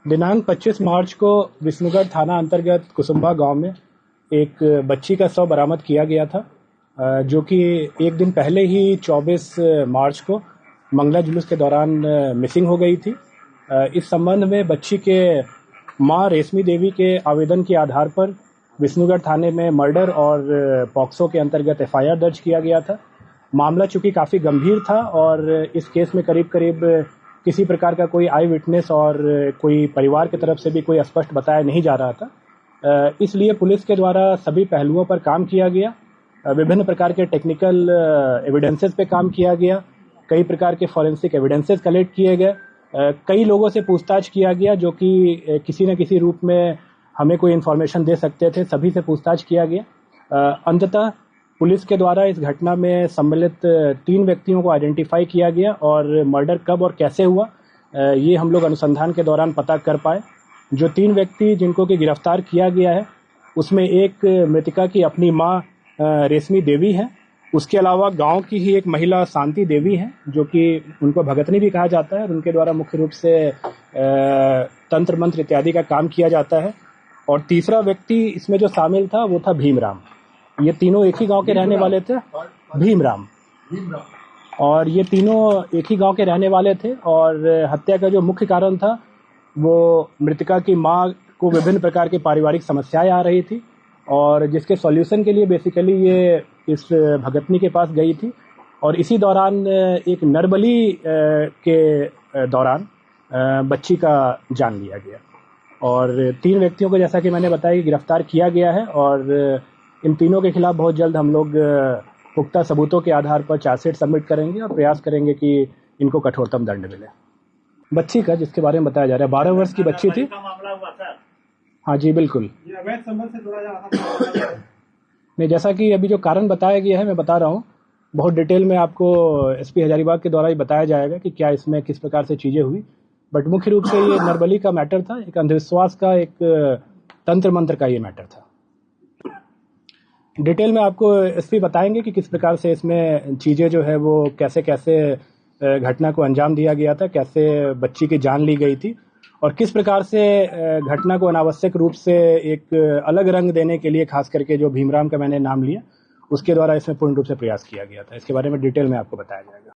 दिनांक 25 मार्च को विष्णुगढ़ थाना अंतर्गत कुसुम्भा गांव में एक बच्ची का शव बरामद किया गया था, जो कि एक दिन पहले ही 24 मार्च को मंगला जुलूस के दौरान मिसिंग हो गई थी। इस संबंध में बच्ची के मां रेशमी देवी के आवेदन के आधार पर विष्णुगढ़ थाने में मर्डर और पॉक्सो के अंतर्गत एफआईआर दर्ज किया गया था। मामला चूंकि काफ़ी गंभीर था और इस केस में करीब करीब किसी प्रकार का कोई आई विटनेस और कोई परिवार की तरफ से भी कोई स्पष्ट बताया नहीं जा रहा था, इसलिए पुलिस के द्वारा सभी पहलुओं पर काम किया गया। विभिन्न प्रकार के टेक्निकल एविडेंसेस पे काम किया गया, कई प्रकार के फॉरेंसिक एविडेंसेस कलेक्ट किए गए, कई लोगों से पूछताछ किया गया जो कि किसी न किसी रूप में हमें कोई इन्फॉर्मेशन दे सकते थे, सभी से पूछताछ किया गया। अंततः पुलिस के द्वारा इस घटना में सम्मिलित 3 व्यक्तियों को आइडेंटिफाई किया गया और मर्डर कब और कैसे हुआ ये हम लोग अनुसंधान के दौरान पता कर पाए। जो 3 व्यक्ति जिनको कि गिरफ्तार किया गया है उसमें एक मृतका की अपनी मां रेशमी देवी है, उसके अलावा गांव की ही एक महिला शांति देवी है जो कि उनको भगतनी भी कहा जाता है और उनके द्वारा मुख्य रूप से तंत्र मंत्र इत्यादि का काम किया जाता है। और तीसरा व्यक्ति इसमें जो शामिल था वो था भीमराम। ये तीनों एक ही गांव के रहने वाले थे, भीमराम। और ये तीनों एक ही गांव के रहने वाले थे और हत्या का जो मुख्य कारण था वो मृतका की मां को विभिन्न प्रकार की पारिवारिक समस्याएं आ रही थी और जिसके सॉल्यूशन के लिए बेसिकली ये इस भगतनी के पास गई थी। और इसी दौरान एक नरबली के दौरान बच्ची का जान लिया गया और 3 व्यक्तियों को जैसा कि मैंने बताया कि गिरफ्तार किया गया है और इन तीनों के खिलाफ बहुत जल्द हम लोग पुख्ता सबूतों के आधार पर चार्जशीट सबमिट करेंगे और प्रयास करेंगे कि इनको कठोरतम दंड मिले। बच्ची का जिसके बारे में बताया जा रहा है 12 वर्ष की बच्ची थी। हाँ जी बिल्कुल। ये अवैध संबंध से जुड़ा जा नहीं, जैसा कि अभी जो कारण बताया गया है मैं बता रहा हूँ, बहुत डिटेल में आपको एसपी हजारीबाग के द्वारा ही बताया जाएगा कि क्या इसमें किस प्रकार से चीजें हुई। बट मुख्य रूप से ये नरबली का मैटर था, एक अंधविश्वास का, एक तंत्र मंत्र का ये मैटर था। डिटेल में आपको एसपी बताएंगे कि किस प्रकार से इसमें चीजें जो है वो कैसे कैसे घटना को अंजाम दिया गया था, कैसे बच्ची की जान ली गई थी और किस प्रकार से घटना को अनावश्यक रूप से एक अलग रंग देने के लिए खास करके जो भीमराम का मैंने नाम लिया उसके द्वारा इसमें पूर्ण रूप से प्रयास किया गया था। इसके बारे में डिटेल में आपको बताया जाएगा।